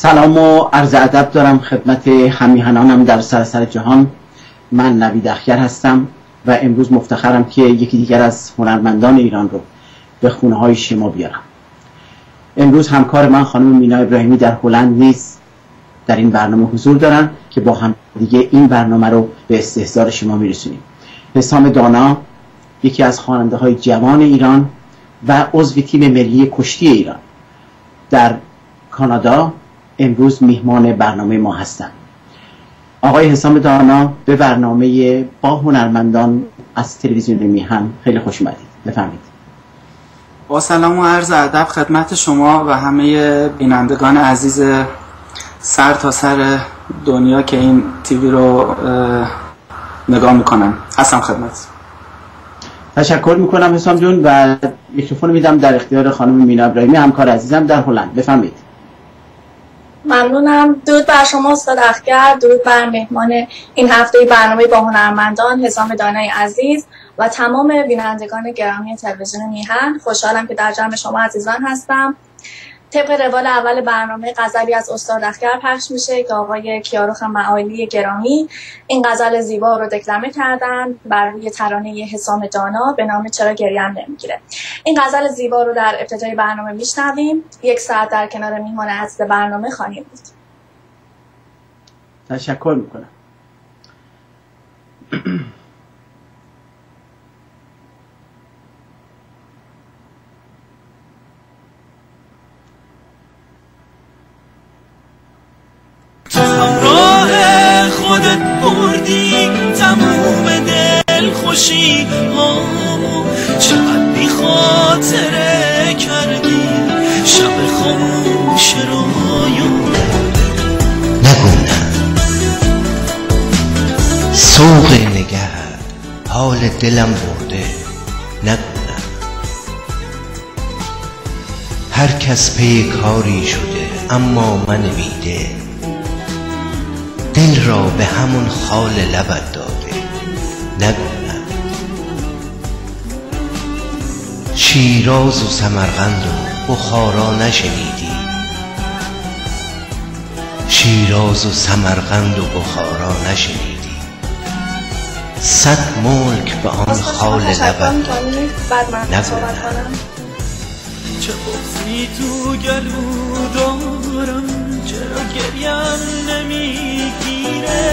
سلام و عرض ادب دارم خدمت همیهنانم در سراسر جهان. من نوید اخگر هستم و امروز مفتخرم که یکی دیگر از هنرمندان ایران رو به خونه های شما بیارم. امروز همکار من خانم مینا ابراهیمی در هلند نیز در این برنامه حضور دارن که با هم دیگه این برنامه رو به استحضار شما میرسونیم. حسام دانا یکی از خواننده های جوان ایران و عضو تیم ملی کشتی ایران در کانادا امروز میهمان برنامه ما هستند. آقای حسام دانا به برنامه با هنرمندان از تلویزیون میهن خیلی خوش اومدید. بفرمایید. با سلام و عرض ادب خدمت شما و همه بینندگان عزیز سر تا سر دنیا که این تیوی رو نگاه میکنن. هستم خدمت. تشکر میکنم حسام جون و میکروفون میدم در اختیار خانم مینا ابراهیمی همکار عزیزم در هلند. بفرمایید. ممنونم. درود بر شما استاد اخگر، درود بر مهمان این هفته برنامه با هنرمندان حسام دانای عزیز و تمام بینندگان گرامی تلویزیون میهن. خوشحالم که در جمع شما عزیزان هستم. طبق روال اول برنامه غزلی از استاد اخگر پخش میشه که آقای کیارخ معالی گرامی این غزل زیبا رو دکلمه کردن بر روی ترانه حسام دانا به نام چرا گریم نمیگیره. این غزل زیبا رو در ابتدای برنامه میشنویم. 1 ساعت در کنار میهمان عزیز برنامه خواهیم بود. تشکر میکنم. تو همراه خودت بردی تموم دل خوشی هامو، چقدر بی خاطره کردی شب خاموش رویو. نگو سوق نگه حال دلم برده. نگو هر کس پی کاری شده اما من بیده، دل را به همون خال لبت داده. نگو شیراز و سمرقند و بخارا نشنیدی، شیراز و سمرقند و بخارا نشنیدی، 100 ملک به آن خال لبت داده. نگو چه بغضی تو گلو دارم، چرا گریم نمیگیره،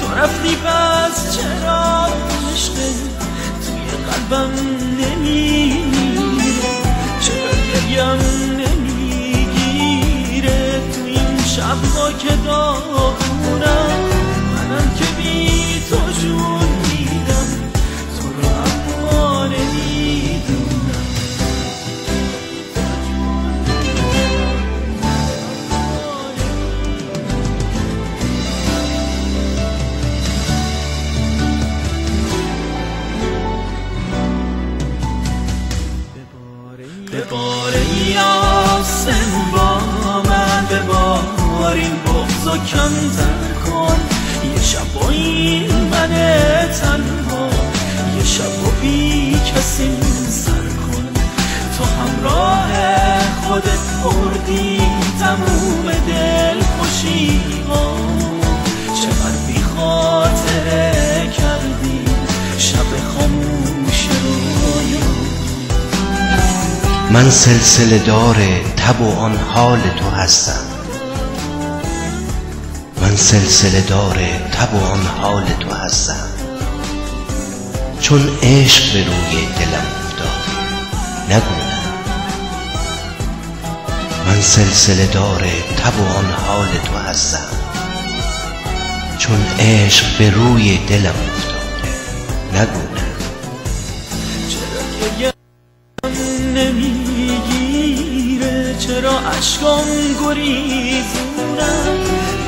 تو رفتی پس چرا عشقه توی قلبم نمیره، چرا گریم نمیگیره تو این شبها که داغونم، منم که بی تو جون میدم تو رو اما نمیدونم. بباره یاسم با من، ببارین بغض و کمتر کن، یه شب با این من تنها، یه شب با بی کسی سر کن. تو همراه خودت بردی تموم دل خوشی ها، چقدر بی خاطره کردی شب خاموش رویا. من سلسله دار تب و آن حال تو هستم، من سلسله دار تب و آن حال تو هستم، چون عشق به روی دلم افتاده. نگو من سلسله دار تب و آن حال تو هستم، چون عشق به روی دلم افتاده. نگو نمیگیره، چرا اشکام گریزونم،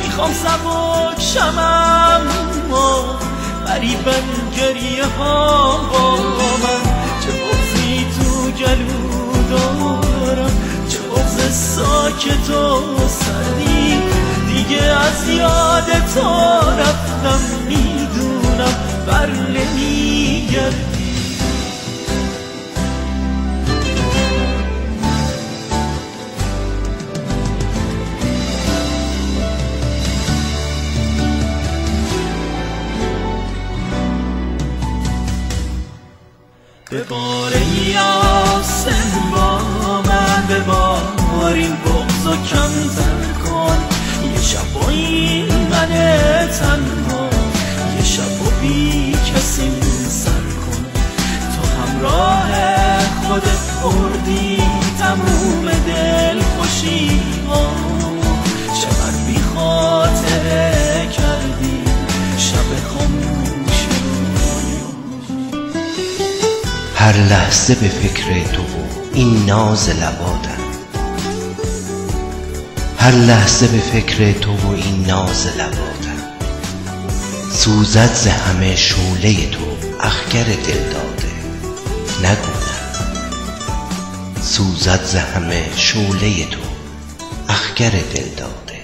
میخوام سبک شمم ما قریبن گریه ها با من، چه بغضی تو گلو دارم، چه بغض ساکت و سردی، دیگه از یاد تو رفتم میدونم بر نمیگردی. خودت بردی تموم دل خوشی چقدر بی خاطره کردی شب خاموشی. هر لحظه به فکر تو و این ناز لباتم، هر لحظه به فکر تو و این ناز لباتم، سوزد ز همه شعله تو اخگر دل داده نگونم، سوزد ز همه شعله تو اخگر دل داده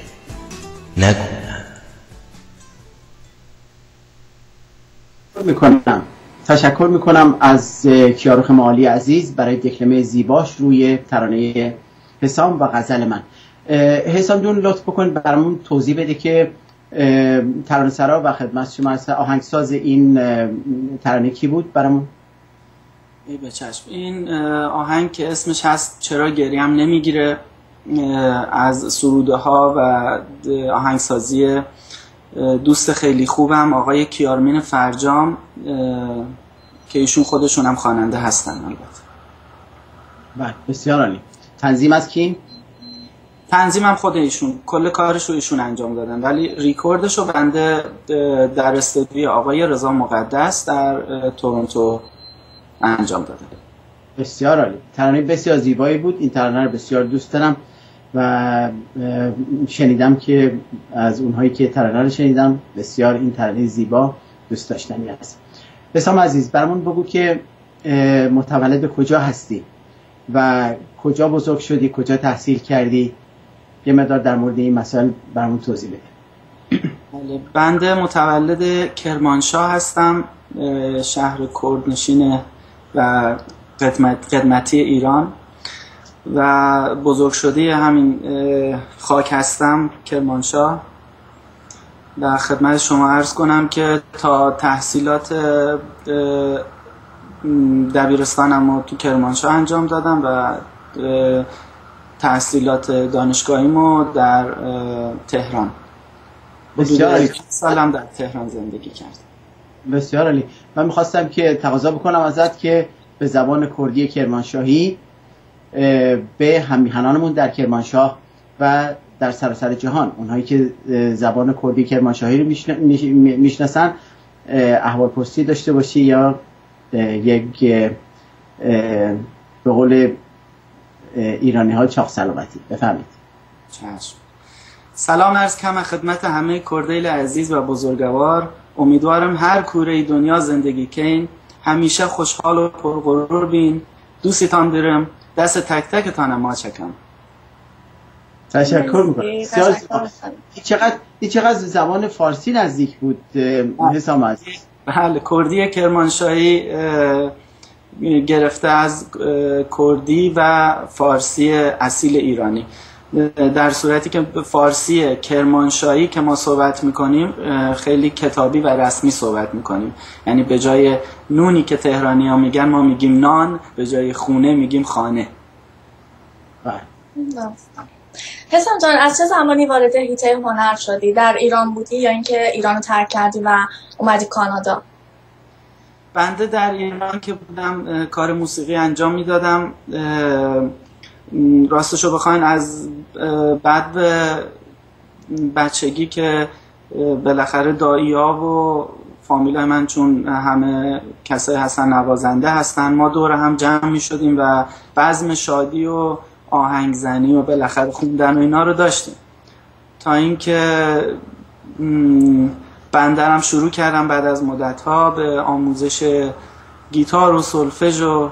نگونم. تشکر میکنم از کیارخ معالی عزیز برای دکلمه زیباش روی ترانه حسام و غزل من. حسام جون لطف بکن برامون توضیح بده که ترانه سرا و خدمت شما هست، آهنگساز این ترانه کی بود برامون؟ به چشم. این آهنگ که اسمش هست چرا گریم نمیگیره، از سروده ها و آهنگسازی دوست خیلی خوبم آقای کیارمین فرجام که ایشون خودشون هم خواننده هستن. البته بله بسیار عالی. تنظیم از کی؟ تنظیمم خود ایشون، کل کارش رو ایشون انجام دادن، ولی ریکوردش رو بنده در استودیوی آقای رضا مقدس در تورنتو انجام دادم. بسیار عالی. ترانه بسیار زیبایی بود. این ترانه رو بسیار دوست دارم و شنیدم که از اونهایی که ترانه رو شنیدم بسیار این ترانه زیبا دوست داشتنی است. حسام عزیز برامون بگو که متولد کجا هستی و کجا بزرگ شدی، کجا تحصیل کردی، یه مقدار در مورد این مسائل برامون توضیح بده. بنده متولد کرمانشاه هستم، شهر کردنشین و قدمتی ایران و بزرگ شده همین خاک هستم کرمانشاه. در خدمت شما عرض کنم که تا تحصیلات دبیرستانم رو تو کرمانشاه انجام دادم و تحصیلات دانشگاهیمو در تهران. بسیار عالی. سالم در تهران زندگی کردم. بسیار عالی. من میخواستم که تقاضا بکنم ازت که به زبان کردی کرمانشاهی به هم‌میهنانمون در کرمانشاه و در سراسر جهان، اونهایی که زبان کردی کرمانشاهی رو میشناسن، احوالپرسی داشته باشی یا یک به قول ایرانی ها چاق سلامتی. بفرمایید. چشم. سلام عرض کنم خدمت همه کردیل عزیز و بزرگوار. امیدوارم هر کوره دنیا زندگی کن همیشه خوشحال و پرغرور بین. دوستتان دارم، دست تک تکتان ما چکم. تشکر میکنم. این چقدر زبان فارسی نزدیک بود حسام عزیز. بله، کردی کرمانشاهی گرفته از کردی و فارسی اصیل ایرانی، در صورتی که فارسی کرمانشاهی که ما صحبت میکنیم خیلی کتابی و رسمی صحبت میکنیم، یعنی به جای نونی که تهرانی ها میگن ما میگیم نان، به جای خونه میگیم خانه. حسام جان، از چه زمانی وارد حیطه هنر شدی؟ در ایران بودی یا اینکه ایران رو ترک کردی و اومدی کانادا؟ بنده در ایران که بودم کار موسیقی انجام میدادم. راستشو بخواین از بعد بچگی که بالاخره دایی‌ها و فامیلای من چون همه کسای هستن نوازنده هستن، ما دور هم جمع می شدیم و بزم شادی و آهنگزنی و بالاخره خوندن و اینا رو داشتیم، تا اینکه بندرم شروع کردم بعد از مدت‌ها به آموزش گیتار و سولفژ و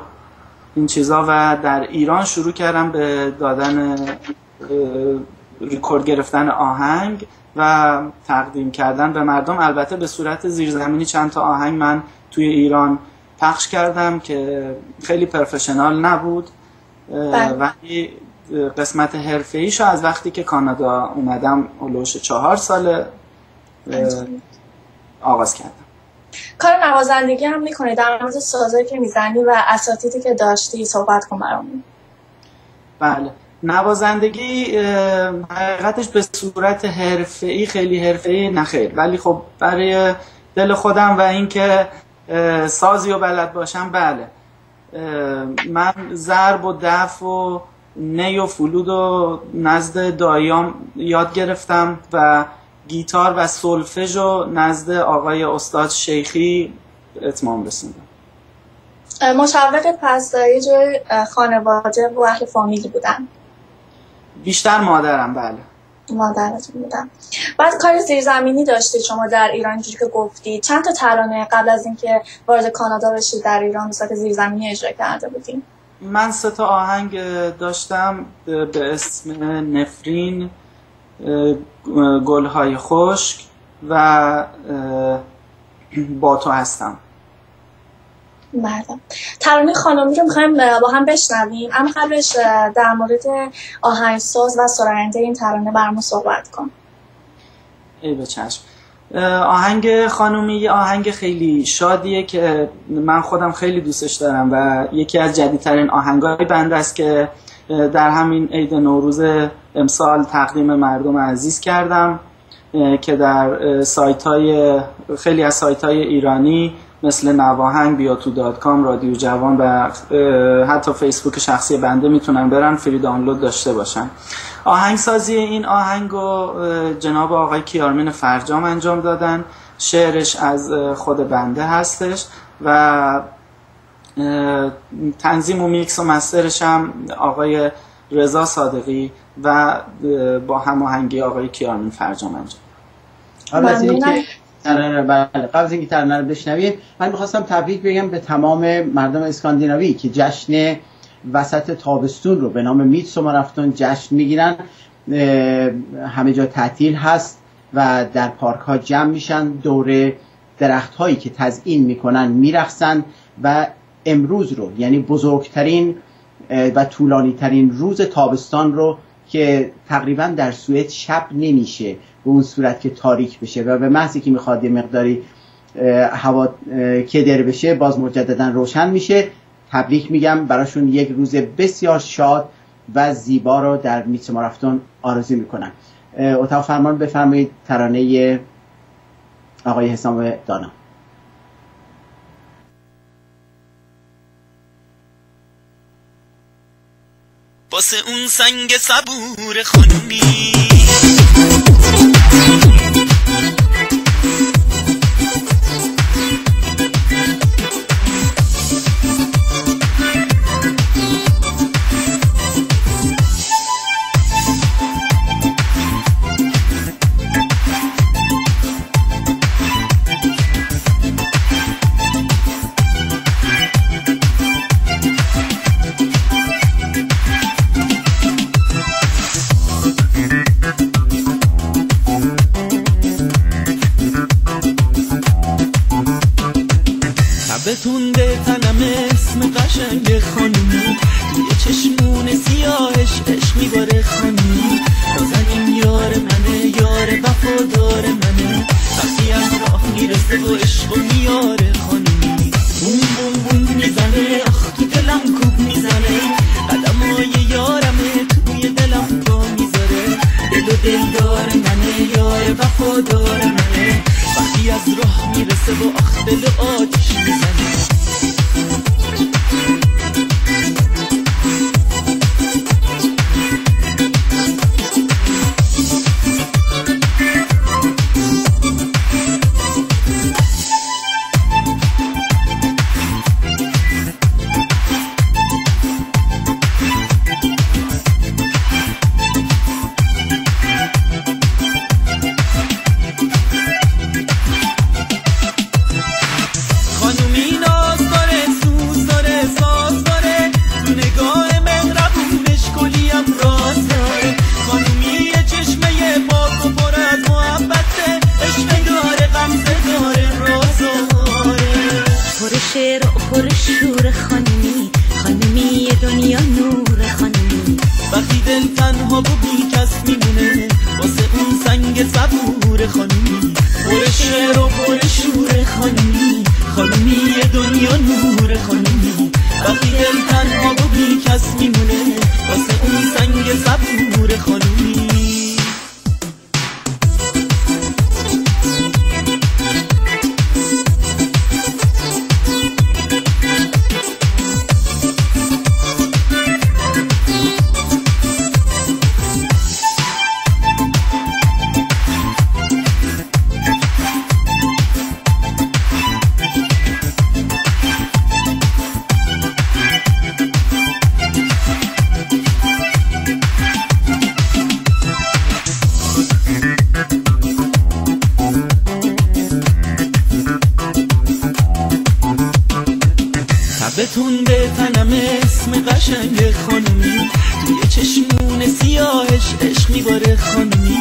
این چیزا و در ایران شروع کردم به دادن ریکورد گرفتن آهنگ و تقدیم کردن به مردم. البته به صورت زیرزمینی چند تا آهنگ من توی ایران پخش کردم که خیلی پروفشنال نبود، ولی قسمت حرفه‌ایشو از وقتی که کانادا اومدم اولوش 4 سال آغاز کردم. کار نوازندگی هم میکنی؟ در مورد سازایی که میزنی و اساتیدی که داشتی صحبت کن برامون. بله، نوازندگی حقیقتش به صورت حرفه‌ای، خیلی حرفه‌ای نخیر، ولی خب برای دل خودم و اینکه سازی و بلد باشم بله. من ضرب و دف و نی و فلود و نزد دایام یاد گرفتم و گیتار و سولفژ و نزد آقای استاد شیخی اتمام رسوندم. مشوق پس یه جای خانواده و اهل فامیلی بودن؟ بیشتر مادرم. بله مادرتون بودن. بعد کار زیرزمینی داشتید شما در ایران اینجوری که گفتید. چند تا ترانه قبل از اینکه وارد کانادا بشید در ایران به صورت زیرزمینی اجرا کرده بودین؟ من 3 تا آهنگ داشتم به اسم نفرین، گلهای خشک و با تو هستم. بله. ترانه خانمی رو میخوایم با هم بشنویم، اما قبلش در مورد آهنگساز و سراینده این ترانه برامون صحبت کن. ای به چشم. آهنگ خانمی یه آهنگ خیلی شادیه که من خودم خیلی دوستش دارم و یکی از جدیدترین آهنگای بنده است که در همین عید نوروز امسال تقدیم مردم عزیز کردم که در خیلی از سایت‌های ایرانی مثل نواهنگ، بیاتو.com، رادیو جوان و حتی فیسبوک شخصی بنده میتونن برن فری دانلود داشته باشن. آهنگسازی این آهنگو جناب آقای کیارمین فرجام انجام دادن، شعرش از خود بنده هستش و تنظیم و میکس و مسترش هم آقای رضا صادقی و با هماهنگی آقای کیارمین فرجام انجام. قبل از اینکه ترانه رو بشنویم من می‌خواستم تبریک بگم به تمام مردم اسکاندیناوی که جشن وسط تابستون رو به نام میتسومرافton جشن میگیرن. همه جا تعطیل هست و در پارک ها جمع میشن، دور درخت هایی که تزیین میکنن میرقصن و امروز رو یعنی بزرگترین و طولانی ترین روز تابستان رو که تقریبا در سوئد شب نمیشه به اون صورت که تاریک بشه و به محضی که میخواد یه مقداری هوا کدر بشه باز مجددا روشن میشه. تبریک میگم براشون، یک روز بسیار شاد و زیبا رو در میتسومرافton آرزو میکنم. اتاق فرمان بفرمایید ترانه آقای حسام دانا. واسه اون سنگ صبور خانومی تونده تنم اسم قشنگ خانومی، توی چشمون سیاهش عشق میباره خانومی. نازنین یار منه، یار وفادار منه، وقتی از راه میرسه و عشق و میاره خانومی. بوم بوم بوم میزنه، آخ تو دلم کوب میزنه، قدمای یارمه توی دلم پا میذاره. دل و دلدار منه، یار وفادار منه، وقتی از راه میرسه و آخ دل آتش میزنه. قشنگ خانومی، توی چشمون سیاهش عشق میباره خانومی.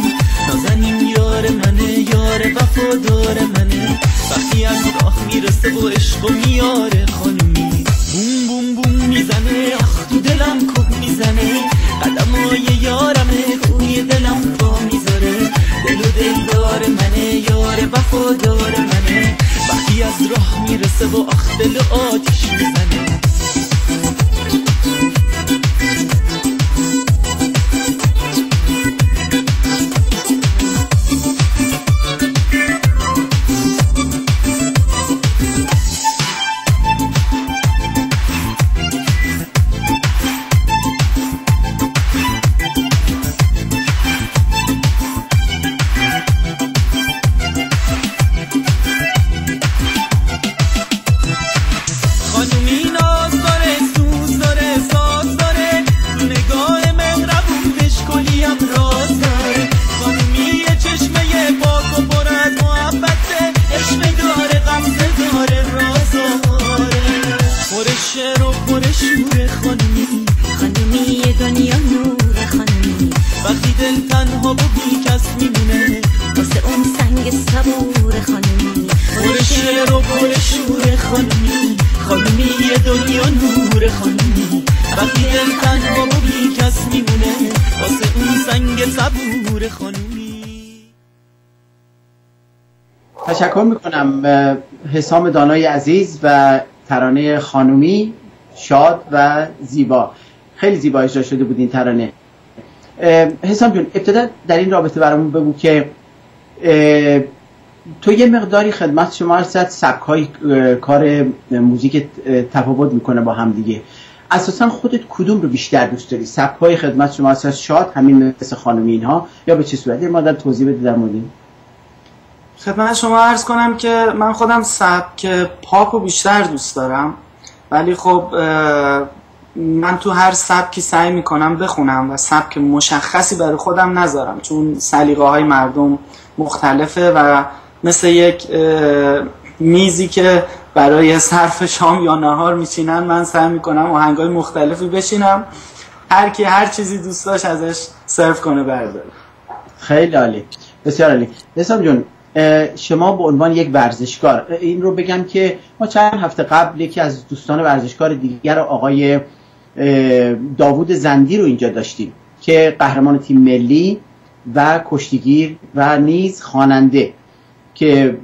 نازنین یار منه، یار وفادار منه، وقتی از راه میرسه و عشق و میاره خانومی. بوم بوم بوم میزنه، آخ تو دلم کوب میزنه، قدمای یارمه روی دلم پا میذاره. دل و دلدار منه، یار وفادار منه، وقتی از راه میرسه و آخ دل آتیش میزنه. وقتی دل تنها و بی کس میمونه، واسه اون سنگ صبور خانومی. پر شعر و پر شور خانومی، خانومی دنیا نور خانومی. وقتی دل تنها و بی کس میمونه، واسه اون سنگ صبور خانومی. تشکر میکنم حسام دانای عزیز و ترانه خانومی شاد و زیبا. خیلی زیبا اجرا شده بود این ترانه. حسام جون، ابتدا در این رابطه برامون بگو که تو یه مقداری خدمت شما هستید، سبک‌های کار موزیک تفاوت میکنه با هم دیگه. اساسا خودت کدوم رو بیشتر دوست داری؟ سبک‌های خدمت شما هست شاد، همین مثل خانومی اینها، یا به چه صورت؟ یه مقدار توضیح بده در مورد این. خدمت شما عرض کنم که من خودم سبک پاپ رو بیشتر دوست دارم، ولی خب من تو هر سبکی سعی میکنم بخونم و سبک مشخصی برای خودم نذارم، چون سلیقه های مردم مختلفه و مثل یک میزی که برای صرف شام یا نهار میچینن، من سعی میکنم آهنگای مختلفی بچینم، هر کی هر چیزی دوست داشت ازش سرو کنه برداره. خیلی عالی، بسیار عالی. حسام جون، شما به عنوان یک ورزشکار، این رو بگم که ما چند هفته قبل یکی از دوستان ورزشکار دیگر آقای داوود زندی رو اینجا داشتیم که قهرمان تیم ملی و کشتیگیر و نیز خواننده، که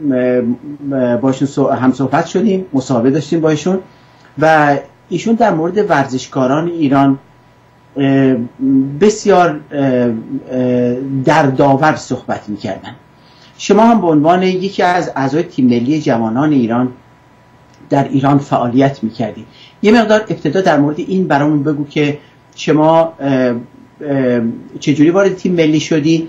باشون هم صحبت شدیم، مصاحبه داشتیم باشون و ایشون در مورد ورزشکاران ایران بسیار دردآور صحبت می‌کردن. شما هم به عنوان یکی از اعضای تیم ملی جوانان ایران در ایران فعالیت می‌کردید. یه مقدار ابتدا در مورد این برامون بگو که شما چجوری وارد تیم ملی شدی،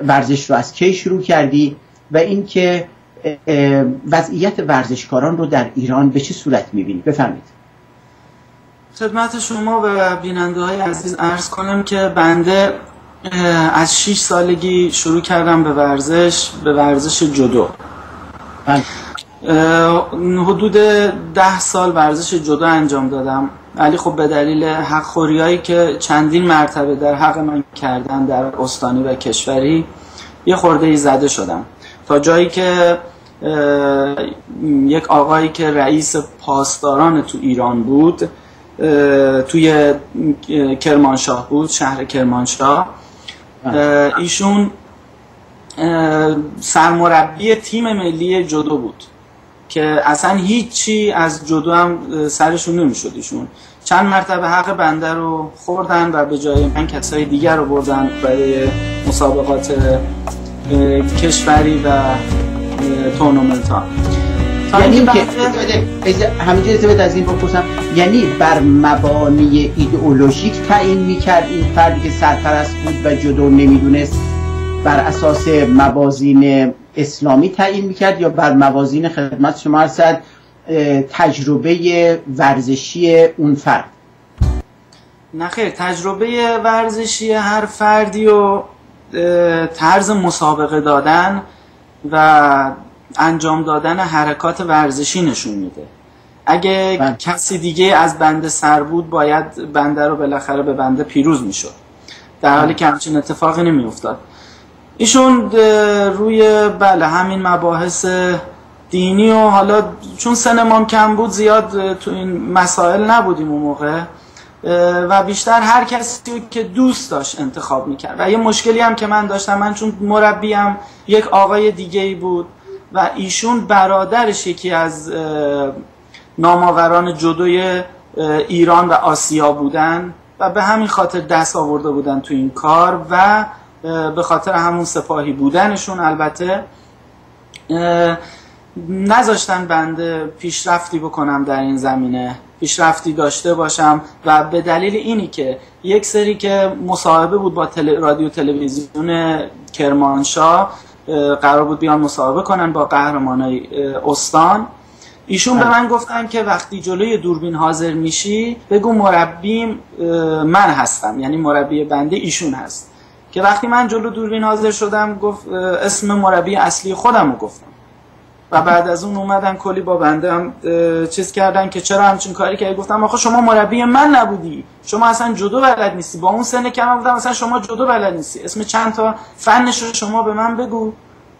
ورزش رو از کی شروع کردی و اینکه وضعیت ورزشکاران رو در ایران به چه صورت می‌بینی؟ بفرمایید. خدمت شما و بیننده‌های عزیز عرض کنم که بنده از 6 سالگی شروع کردم به ورزش جودو. حدود 10 سال ورزش جودو انجام دادم، ولی خب به دلیل حق‌خوری‌هایی که چندین مرتبه در حق من کردن در استانی و کشوری یه خورده‌ای زده شدم، تا جایی که یک آقایی که رئیس پاسداران تو ایران بود، توی کرمانشاه بود، شهر کرمانشاه، ایشون سرمربی تیم ملی جودو بود که اصلا هیچی از جودو هم سرشون نمیشد. ایشون چند مرتبه حق بنده رو خوردن و به جای من کسای دیگر رو بردن برای مسابقات کشوری و تورنمنت ها. یعنی که همینجا اجازه از این بپرسم، یعنی بر مبانی ایدئولوژیک تعیین میکرد این فردی که سرپرست بود و جودو نمیدونست، بر اساس موازین اسلامی تعیین میکرد یا بر موازین خدمت شما هستد تجربه ورزشی اون فرد؟ نه خیر، تجربه ورزشی هر فردی و طرز مسابقه دادن و انجام دادن حرکات ورزشی نشون میده. اگه کسی دیگه از بنده سر بود باید بنده رو بالاخره به بنده پیروز میشد، در حالی که همچین اتفاقی نمیافتاد. ایشون روی همین مباحث دینی و حالا چون سنمام کم بود زیاد تو این مسائل نبودیم اون موقع و بیشتر هر کسی که دوست داشت انتخاب میکرد. و یه مشکلی هم که من داشتم، من چون مربیم یک آقای دیگه‌ای بود و ایشون برادرش یکی از نامآوران جودوی ایران و آسیا بودن و به همین خاطر دست آورده بودن تو این کار و به خاطر همون سپاهی بودنشون البته نذاشتن بنده پیشرفتی بکنم در این زمینه، پیشرفتی داشته باشم. و به دلیل اینی که یک سری که مصاحبه بود با رادیو تلویزیون کرمانشاه، قرار بود بیان مصاحبه کنن با قهرمانای استان، ایشون به من گفتن که وقتی جلوی دوربین حاضر میشی بگو مربیم من هستم، یعنی مربی بنده ایشون هست. که وقتی من جلو دوربین حاضر شدم گفت اسم مربی اصلی خودم رو گفتم و بعد از اون اومدن کلی با بنده هم چیز کردن که چرا همچین کاری کردی. گفتم آخه شما مربی من نبودی، شما اصلا جودو بلد نیستی، با اون سن کم بودم اصلا شما جودو بلد نیستی، اسم چند تا فنش رو شما به من بگو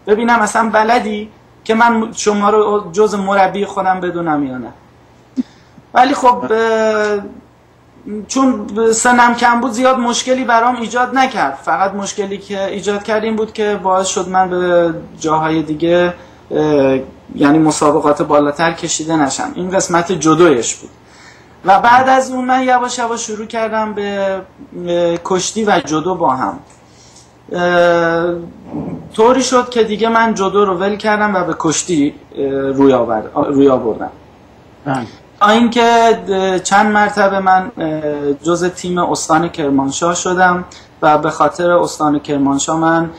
ببینم اصلا بلدی که من شما رو جز مربی خودم بدونم یا نه. ولی خب چون سنم کم بود زیاد مشکلی برام ایجاد نکرد، فقط مشکلی که ایجاد کرد این بود که باعث شد من به جاهای دیگه یعنی مسابقات بالاتر کشیده نشم. این قسمت جودویش بود. و بعد از اون من یواش یواش شروع کردم به کشتی و جودو با هم. طوری شد که دیگه من جودو رو ول کردم و به کشتی روی آوردم. اینکه چند مرتبه من جزء تیم استان کرمانشاه شدم و به خاطر استان کرمانشاه من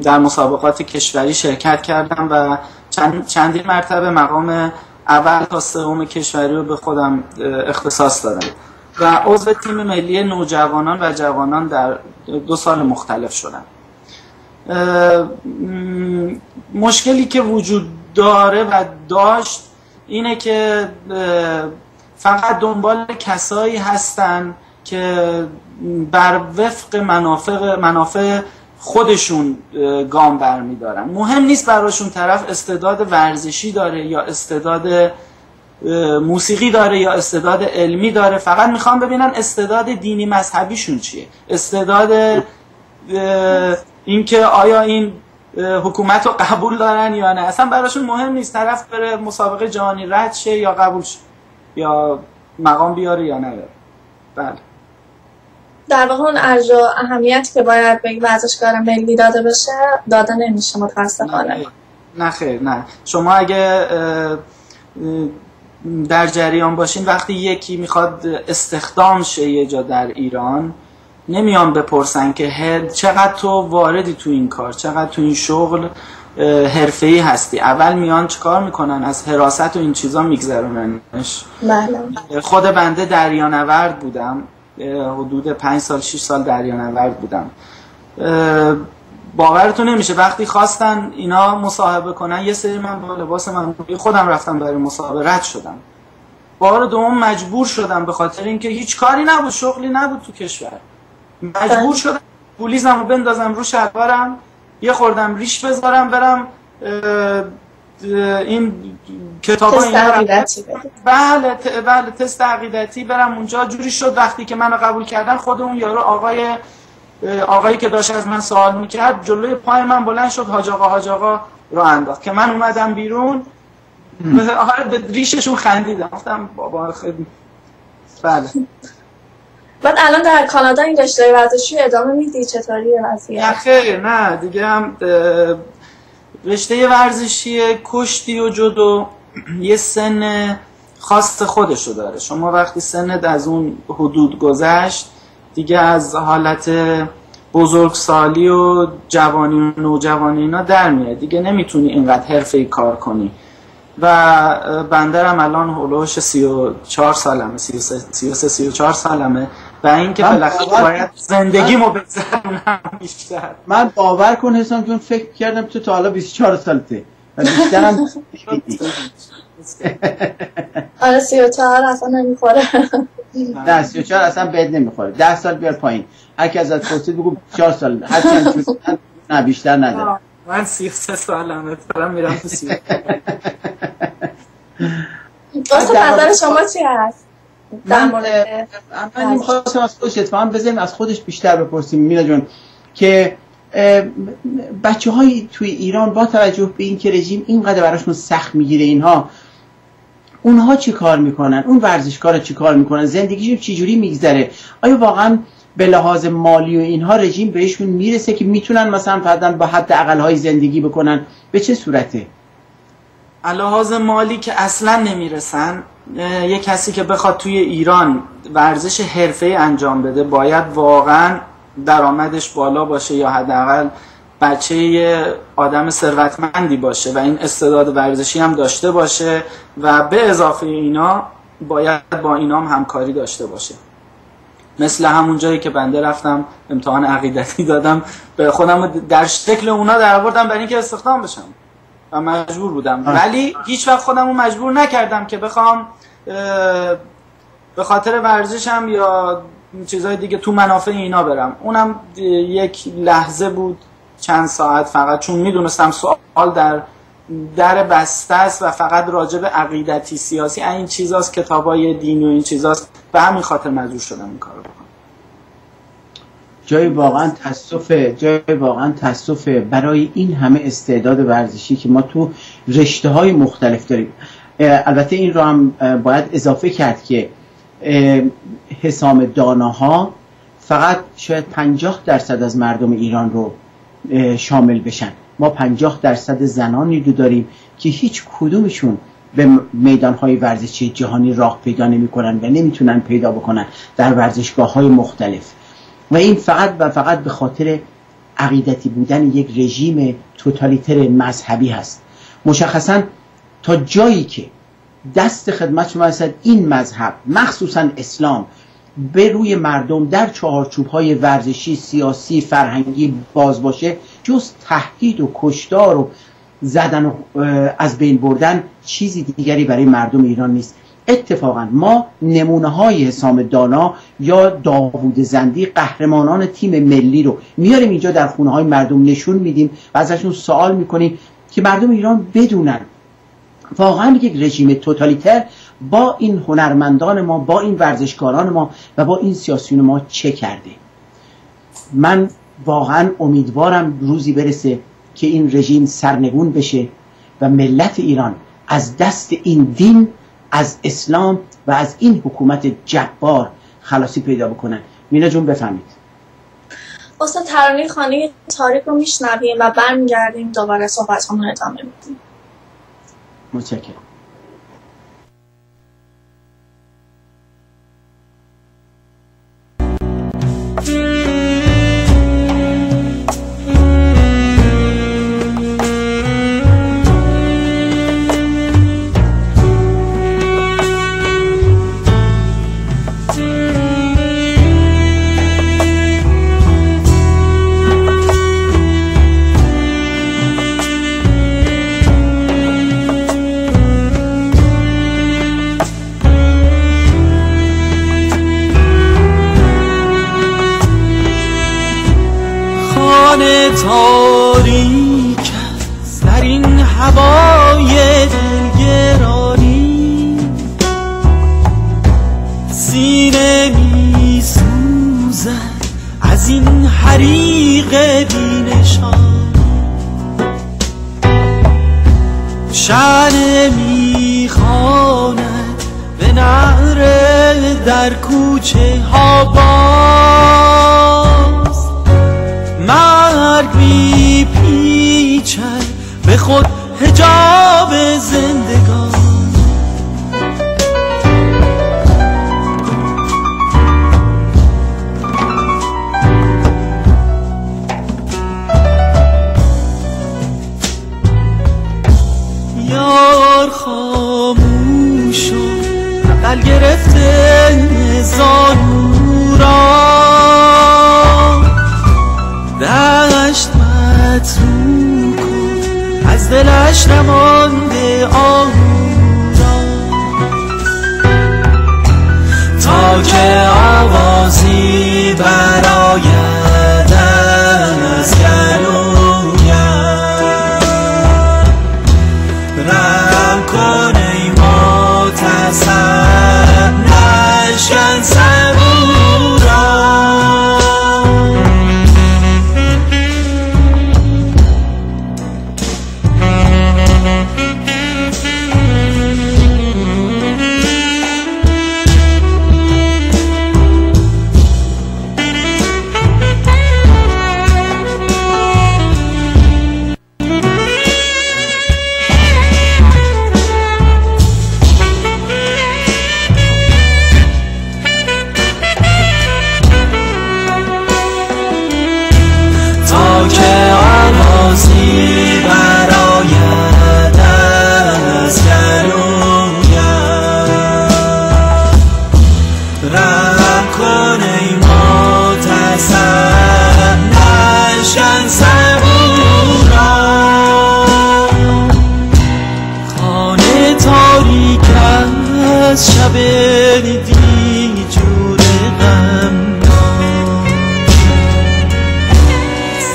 در مسابقات کشوری شرکت کردم و چندین مرتبه مقام اول تا سوم کشوری رو به خودم اختصاص دادم و عضو تیم ملی نوجوانان و جوانان در 2 سال مختلف شدم. مشکلی که وجود داره و داشت اینه که فقط دنبال کسایی هستن که بر وفق منافع خودشون گام برمی دارن. مهم نیست براشون طرف استعداد ورزشی داره یا استعداد موسیقی داره یا استعداد علمی داره، فقط میخوام ببینن استعداد دینی مذهبیشون چیه، استعداد این که آیا این حکومت رو قبول دارن یا نه. اصلا براشون مهم نیست طرف بره مسابقه جهانی رد شه یا قبول شه یا مقام بیاره یا نه. بله، در واقع اون ارج و اهمیتی که باید به ورزشکار ملی داده بشه داده نمیشه متاسفانه. نه خیر، نه. شما اگه در جریان باشین وقتی یکی میخواد استخدام شه یه جا در ایران نمیان بپرسن که چقدر تو واردی تو این کار، چقدر تو این شغل حرفه‌ای هستی. اول میان چیکار میکنن؟ از حراست و این چیزا میگذروننش. بله. خود بنده دریانورد بودم، حدود 5 سال 6 سال دریانورد بودم. باورتون نمیشه وقتی خواستن اینا مصاحبه کنن یه سری من با لباس من خودم رفتم برای مصاحبه، رد شدم. بار دوم مجبور شدم به خاطر اینکه هیچ کاری نبود، شغلی نبود تو کشور، مجبور شدم پولیزمو بندازم رو شلوارم، یه خوردم ریش بذارم برم این کتابا اینا بله تست عقیدتی برم اونجا. جوری شد وقتی که منو قبول کردن خود اون یارو آقایی که داشت از من سوال میکرد جلوی پای من بلند شد حاج آقا رو انداخت که من اومدم بیرون به ریششون خندیدم، گفتم بابا خیلی بله. بعد الان در کانادا این رشته ورزشی ادامه میدی؟ چطوریه وضعیت؟ نه خیر، نه دیگه هم رشته ورزشی کشتی و جودو یه سن خاص خودشو داره. شما وقتی سنت از اون حدود گذشت دیگه از حالت بزرگسالی و جوانی و نوجوانی اینا در میاد، دیگه نمیتونی اینقدر حرفه‌ای کار کنی. و بندرم الان هلوش 34 سالمه، 33-34 سالمه و اینکه بالاخره باید زندگیمو بگذرونم بیشتر. من باور کن حسام جون فکر کردم تو تا حالا 24 سالته، و بیشترم آره 34 اصلا نمیخوره. نه 34 اصلا بهت نمیخوره. 10 سال بیار پایین. هر کی ازت پرسید بگو 4 سال. هر چند نه بیشتر نداره. من 33 سالمه دارم میرم تو 30. دوست نظر شما چی هست؟ من میخواستم از خودش اتفاقا بذاریم از خودش بیشتر بپرسیم مینا جون که بچه های توی ایران با توجه به این که رژیم اینقدر براشون سخت میگیره اینها، اونها چی کار میکنن؟ اون ورزشکارا چی کار میکنن؟ زندگیشون چی جوری میگذره؟ آیا واقعا به لحاظ مالی و اینها رژیم بهشون میرسه که میتونن مثلا فقط با حد اقل‌های زندگی بکنن؟ به چه صورته؟ لحاظ مالی که اصلا نمیرسن. یک کسی که بخواد توی ایران ورزش حرفه‌ای انجام بده باید واقعا درآمدش بالا باشه یا حداقل بچه یه آدم ثروتمندی باشه و این استعداد ورزشی هم داشته باشه و به اضافه اینا باید با اینا هم همکاری داشته باشه. مثل همون جایی که بنده رفتم امتحان عقیدتی دادم، به خودم در شکل اونا در آوردم برای اینکه استخدام بشم و مجبور بودم، ولی هیچ وقت خودم رو مجبور نکردم که بخوام به خاطر ورزشم یا چیزهای دیگه تو منافع اینا برم. اونم یک لحظه بود، چند ساعت فقط، چون میدونستم سوال در بسته است و فقط راجع به عقیدتی سیاسی این چیزاست، کتابای دینی و این چیزاست، به همین خاطر مجبور شدم این کارو بکنم. جای واقعا تاسفه برای این همه استعداد ورزشی که ما تو رشته‌های مختلف داریم. البته این رو هم باید اضافه کرد که حسام داناها فقط شاید 50% از مردم ایران رو شامل بشن. ما 50% زنانی رو داریم که هیچ کدومشون به میدانهای ورزشی جهانی راه پیدا نمی‌کنن و نمیتونن پیدا بکنن در ورزشگاه‌های مختلف، و این فقط به خاطر عقیدتی بودن یک رژیم توتالیتر مذهبی هست. مشخصاً تا جایی که دست خدمت شما هست این مذهب مخصوصاً اسلام به روی مردم در چهارچوب‌های ورزشی، سیاسی، فرهنگی باز باشه، جز تهدید و کشتار و زدن و از بین بردن چیزی دیگری برای مردم ایران نیست. اتفاقا ما نمونه‌های حسام دانا یا داوود زندی، قهرمانان تیم ملی رو میاریم اینجا در خونه‌های مردم نشون میدیم و ازشون سوال میکنیم که مردم ایران بدونن واقعا یک رژیم توتالیتر با این هنرمندان ما، با این ورزشکاران ما و با این سیاسیون ما چه کرده. من واقعا امیدوارم روزی برسه که این رژیم سرنگون بشه و ملت ایران از دست این دین، از اسلام و از این حکومت جبار خلاصی پیدا بکنن. مینا جون بفهمید. استاد ترانه خانه تاریک رو میشنویم و برمیگردیم دوباره صحبت همون ادامه میدیم. متشکرم. تاریک در این هوای دلگرانی، سینه می سوزد از این حریق بینشان، شعله می خواند به نعره در کوچه ها باز، مرگ می پیچد به خود حجاب زندگان. یار خاموش و عقل گرفته زانو را، دشت متروک از دلش دلش نمانده آهورا، تا که آوازی براید از گلویم، رحم کن ای متصل نشکن صبورا. شب دیجور غمناک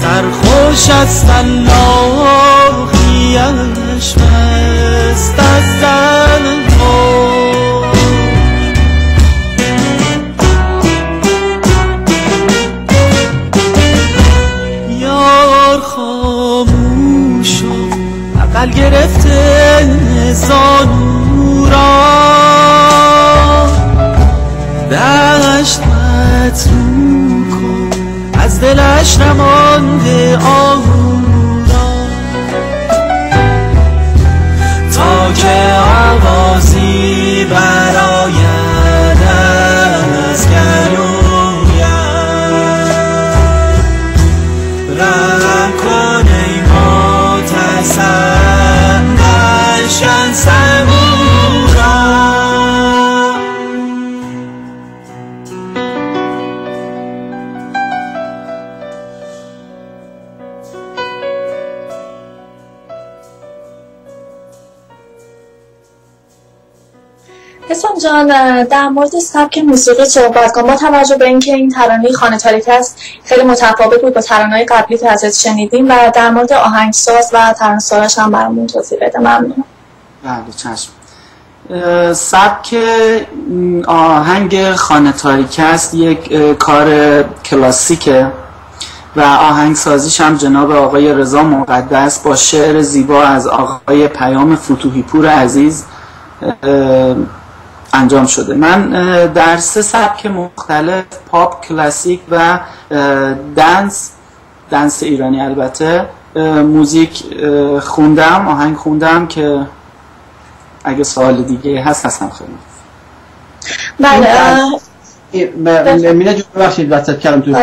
سرخوش است اللهیش مست از زنهار، یار خاموش و عقل گرفته زانو را، دشت متروک و از دلش نمانده آهورا، تا که آوازی براید از گلویم، رحم کن ای متصل نشکن صبورا. حسام جان، در مورد سبک موسیقی صحبت کن. با توجه به اینکه این ترانه خانه تاریک است خیلی متفاوت بود با ترانه‌های قبلی که ازت شنیدیم، و در مورد آهنگساز و ترانه‌سراش هم برامون توضیح بده. ممنونم. بله چشم. سبک آهنگ خانه تاریک است یک کار کلاسیکه و آهنگسازیش هم جناب آقای رضا مقدس با شعر زیبا از آقای پیام فتوحی پور عزیز انجام شده. من در 3 سبک مختلف، پاپ، کلاسیک و دنس ایرانی البته، موزیک خوندم، آهنگ خوندم که اگه سوال دیگه هستم خیلی. بله مینا جون ببخشید وسط کردم تو.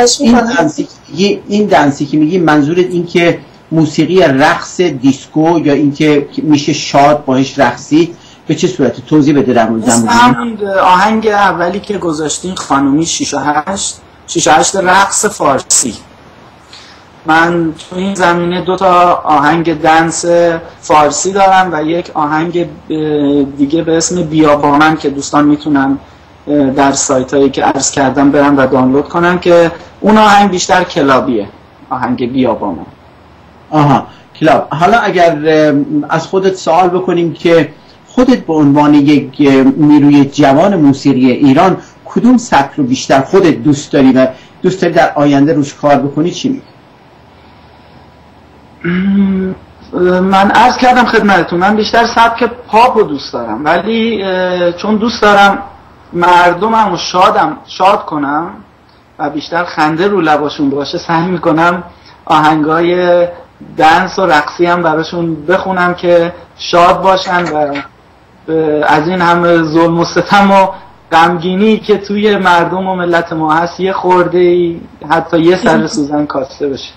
این دنسی که میگی منظورت این که موسیقی رقص دیسکو یا این که میشه شاد باهاش رقصید، به چه صورتی توضیح بده در مورد همون آهنگ اولی که گذاشتین خانومی 6 و 8 رقص فارسی. من تو این زمینه 2 تا آهنگ دنس فارسی دارم و یک آهنگ دیگه به اسم بیا با من که دوستان میتونن در سایت هایی که عرض کردم برن و دانلود کنن، که اون آهنگ بیشتر کلابیه، آهنگ بیا با من. آها کلاب. حالا اگر از خودت سوال بکنیم که خودت به عنوان یک نیروی جوان موسیقی ایران کدوم سبک رو بیشتر خودت دوست داری و دوست داری در آینده روش کار بکنی، چی میگی؟ من عرض کردم خدمتتون من بیشتر سبک پاپ رو دوست دارم، ولی چون دوست دارم مردمم رو شاد کنم و بیشتر خنده رو لباشون باشه، سعی میکنم آهنگای دنس و رقصی هم براشون بخونم که شاد باشن و از این همه ظلم و ستم و غمگینی که توی مردم و ملت ما هست یه خورده حتی یه سر سوزن کاسته بشه.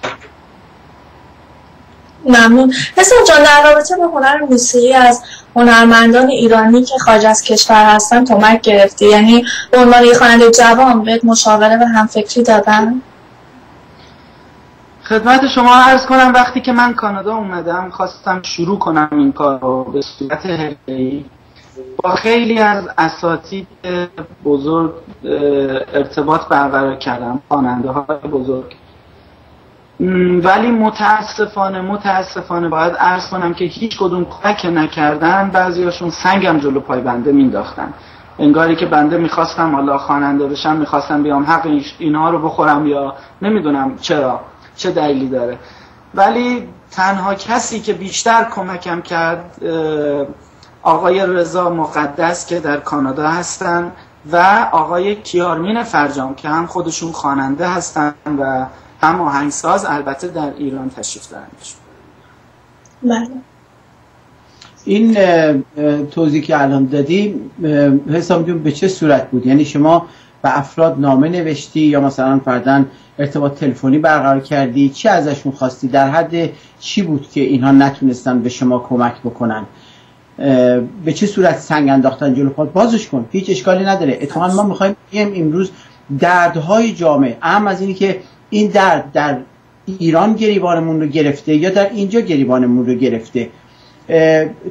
ممنون. حسام جان، در رابطه با هنر موسیقی از هنرمندان ایرانی که خارج از کشور هستن کمک گرفتی؟ یعنی به عنوان یک خواننده جوان بهت مشاوره و همفکری دادن؟ خدمت شما عرض کنم وقتی که من کانادا اومدم خواستم شروع کنم این کار رو به صورت حرفه‌ای، با خیلی از اساتید بزرگ ارتباط برقرار کردم، خواننده‌های بزرگ، ولی متاسفانه باید عرض کنم که هیچ کدوم کمک نکردن. بعضیاشون سنگم جلو پای بنده مینداختن، انگاری که بنده میخواستم حالا خواننده بشم، میخواستم بیام حق اینها رو بخورم یا نمیدونم چرا، چه دلیلی داره. ولی تنها کسی که بیشتر کمکم کرد آقای رضا مقدس که در کانادا هستن و آقای کیارمین فرجام که هم خودشون خواننده هستن و هم آهنگساز، البته در ایران تشریف دارن. بله. این توضیحی که الان دادی حساب جون به چه صورت بود؟ یعنی شما به افراد نامه نوشتی یا مثلا فرداً ارتباط تلفنی برقرار کردی؟ چی ازشون خواستی؟ در حد چی بود که اینها نتونستن به شما کمک بکنن؟ به چه صورت سنگ انداختن جلو پات؟ بازش کن، هیچ اشکالی نداره. اتفاقا ما میخوایم بگیم امروز دردهای جامعه، اهم از اینی که این درد در ایران گریبانمون رو گرفته یا در اینجا گریبانمون رو گرفته،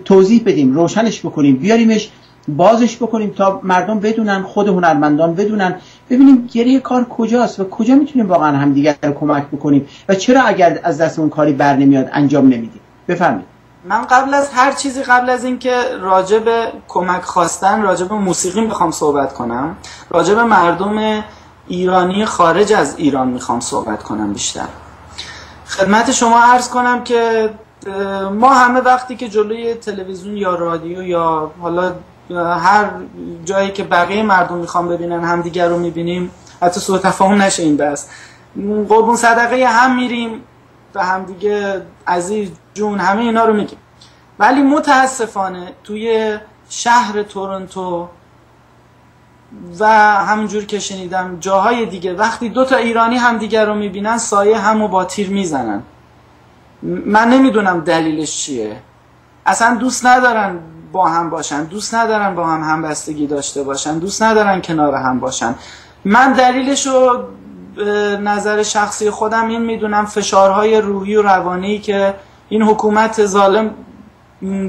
توضیح بدیم، روشنش بکنیم، بیاریمش بازش بکنیم تا مردم بدونن، خود هنرمندان بدونن، ببینیم گریه کار کجاست و کجا میتونیم واقعا همدیگر رو کمک بکنیم و چرا اگر از دست اون کاری بر نمیاد انجام نمیدیم. بفرمایید. من قبل از هر چیزی، قبل از اینکه راجع به کمک خواستن راجع به موسیقی میخوام صحبت کنم، راجع به مردم ایرانی خارج از ایران میخوام صحبت کنم بیشتر. خدمت شما عرض کنم که ما همه وقتی که جلوی تلویزیون یا رادیو یا حالا هر جایی که بقیه مردم میخوام ببینن همدیگر رو میبینیم، حتی سوء تفاهم نشه این بس، قربون صدقه هم میریم و همدیگه عزیز جون همه اینا رو میگیم. ولی متاسفانه توی شهر تورنتو و همونجور که شنیدم جاهای دیگه وقتی دو تا ایرانی همدیگر رو میبینن سایه همو با تیر میزنن. من نمیدونم دلیلش چیه، اصلا دوست ندارن با هم باشن، دوست ندارن با هم همبستگی داشته باشن، دوست ندارن کنار هم باشن. من دلیلش رو نظر شخصی خودم این میدونم، فشارهای روحی و روانی که این حکومت ظالم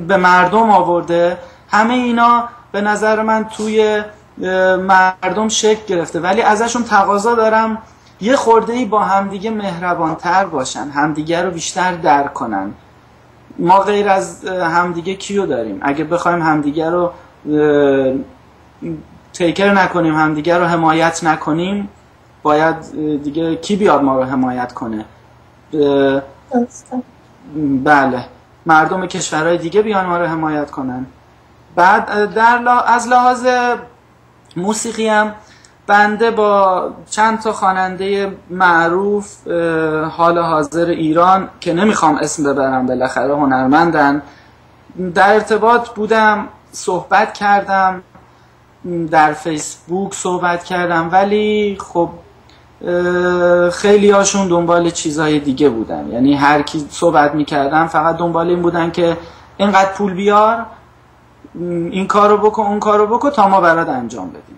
به مردم آورده، همه اینا به نظر من توی مردم شکل گرفته. ولی ازشون تقاضا دارم یه خورده‌ای با همدیگه مهربانتر باشن، همدیگه رو بیشتر درک کنن. ما غیر از همدیگه کیو داریم؟ اگه بخوایم همدیگه رو تیکر نکنیم، همدیگه رو حمایت نکنیم، باید دیگه کی بیاد ما رو حمایت کنه؟ بله، مردم کشورهای دیگه بیان ما رو حمایت کنن. بعد از لحاظ موسیقی هم بنده با چند تا خواننده معروف حال حاضر ایران که نمیخوام اسم ببرم، بالاخره هنرمندن، در ارتباط بودم، صحبت کردم، در فیسبوک صحبت کردم، ولی خب خیلی هاشون دنبال چیزهای دیگه بودن. یعنی هر کی صحبت میکردم فقط دنبال این بودن که اینقدر پول بیار، این کارو بکن، اون کارو بکن تا ما برات انجام بدیم.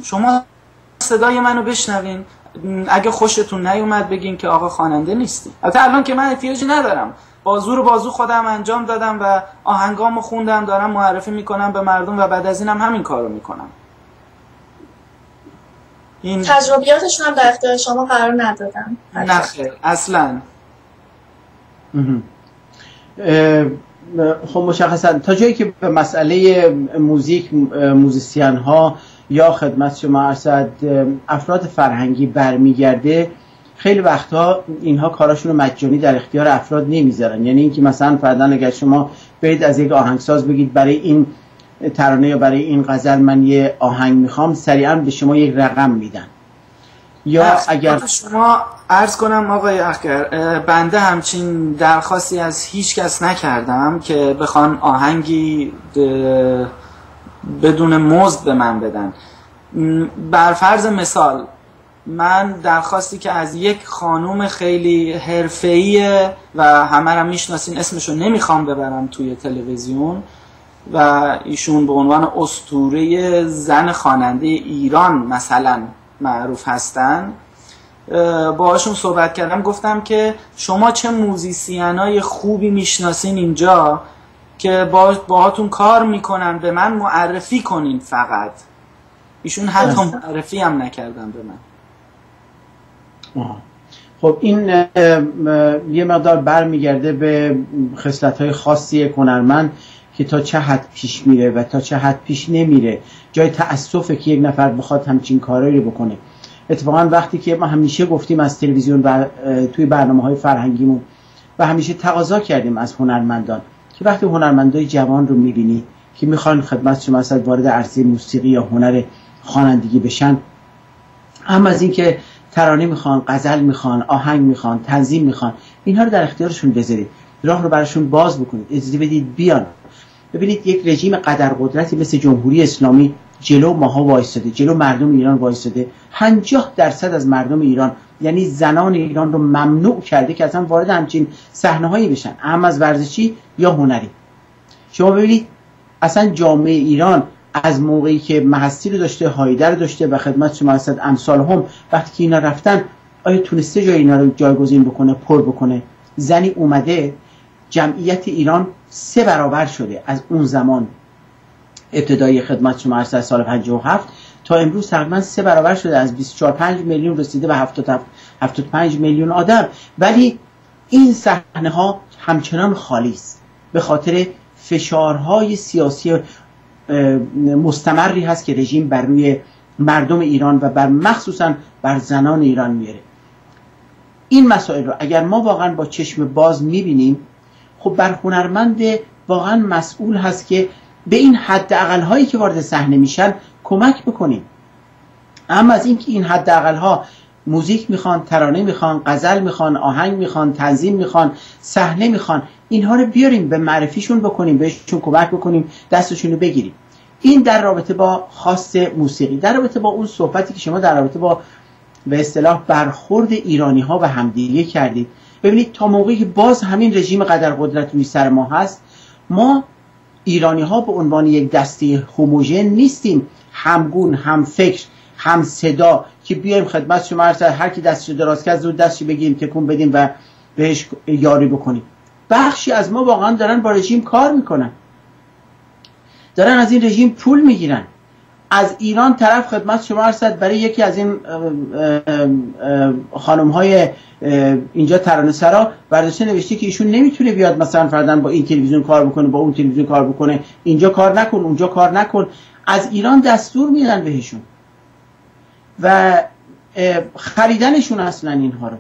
شما صدای منو بشنوین، اگه خوشتون نیومد بگین که آقا خواننده نیستی. البته الان که من احتیاجی ندارم، بازو خودم انجام دادم و آهنگامو خوندم، دارم معرفی میکنم به مردم و بعد از اینم همین کارو میکنم. این تجربیاتشون هم در اختیار شما قرار ندادم؟ نه خیر، اصلا. خب مشخصا تا جایی که به مسئله موزیک، موزیسین ها یا خدمت شما ارشد افراد فرهنگی برمیگرده، خیلی وقتها اینها کاراشون رو مجانی در اختیار افراد نمیذارن. یعنی اینکه مثلا فرضاً اگر شما برید از یک آهنگساز بگید برای این ترانه یا برای این غزل من یه آهنگ میخوام، سریعا به شما یک رقم میدن. یا اگر شما عرض کنم آقای اخگر، بنده همچین درخواستی از هیچ کس نکردم که بخوان آهنگی بدون مزد به من بدن. بر فرض مثال من درخواستی که از یک خانوم خیلی حرفه‌ای و همه را میشناسین، اسمشو نمیخوام ببرم توی تلویزیون، و ایشون به عنوان اسطوره زن خواننده ایران مثلا معروف هستن، باهاشون صحبت کردم گفتم که شما چه موزیسینای خوبی میشناسین اینجا که باهاتون کار میکنن، به من معرفی کنین فقط. ایشون حتی معرفی هم نکردن به من. خب این یه مقدار برمیگرده به خصلت‌های خاصی هنرمند که تا چه حد پیش میره و تا چه حد پیش نمیره. جای تأسفه که یک نفر بخواد همچین کارایی رو بکنه. اتفاقا وقتی که ما همیشه گفتیم از تلویزیون و توی برنامه‌های فرهنگیمون و همیشه تقاضا کردیم از هنرمندان که وقتی هنرمندای جوان رو میبینی که میخوان خدمت شما مثلا وارد عرصه موسیقی یا هنر خوانندگی بشن، هم از این که ترانه میخوان، غزل میخوان، آهنگ میخوان، تنظیم میخوان، اینها رو در اختیارشون بذارید، راه رو براشون باز بکنید، اجازه بدید بیان. ببینید یک رژیم قدرقدرتی مثل جمهوری اسلامی جلو ماها وایستاده، جلو مردم ایران وایستاده. 50% از مردم ایران یعنی زنان ایران رو ممنوع کرده که اصلا وارد همچین صحنه‌هایی بشن، هم از ورزشی یا هنری. شما ببینید اصلا جامعه ایران از موقعی که محصی رو داشته، هایده رو داشته و خدمت شما هستند امثال هم، وقتی که اینا رفتن آیا تونسته جای اینا رو جایگزین بکنه، پر بکنه؟ زنی اومده جمعیت ایران 3 برابر شده از اون زمان ابتدای خدمت شما هست از سال 57 تا امروز تقریبا 3 برابر شده، از 24-5 میلیون رسیده به 75 میلیون آدم. ولی این صحنه ها همچنان خالی است به خاطر فشارهای سیاسی مستمری هست که رژیم بر روی مردم ایران و بر مخصوصا بر زنان ایران میاره. این مسائل رو اگر ما واقعا با چشم باز میبینیم، خب بر هنرمند واقعا مسئول هست که به این حداقل هایی که وارد صحنه میشن کمک بکنیم. اما از اینکه این حداقل ها موزیک میخوان، ترانه میخوان، غزل میخوان، آهنگ میخوان، تنظیم میخوان، صحنه میخوان، اینها رو بیاریم به معرفیشون بکنیم، بهشون کمک بکنیم، دستشون رو بگیریم. این در رابطه با خاص موسیقی. در رابطه با اون صحبتی که شما در رابطه با به اصطلاح برخورد ایرانی ها و همدیگه کردید، ببینید تا موقعی که باز همین رژیم قدرقدرت روی سر ما هست، ما ایرانی ها به عنوان یک دسته هوموژن نیستیم، همگون، هم فکر، هم صدا، که بیایم خدمت شما هر کی دستش دراز کرد زود دستش بگیریم، تکون بدیم و بهش یاری بکنیم. بخشی از ما واقعا دارن با رژیم کار میکنن، دارن از این رژیم پول میگیرن. از ایران طرف خدمت شما هستد برای یکی از این خانم های اینجا ترانه سرا برداشته نوشته که ایشون نمیتونه بیاد مثلا فردن با این تلویزیون کار بکنه، با اون تلویزیون کار بکنه، اینجا کار نکن، اونجا کار نکن. از ایران دستور میدن بهشون و خریدنشون اصلا اینها رو.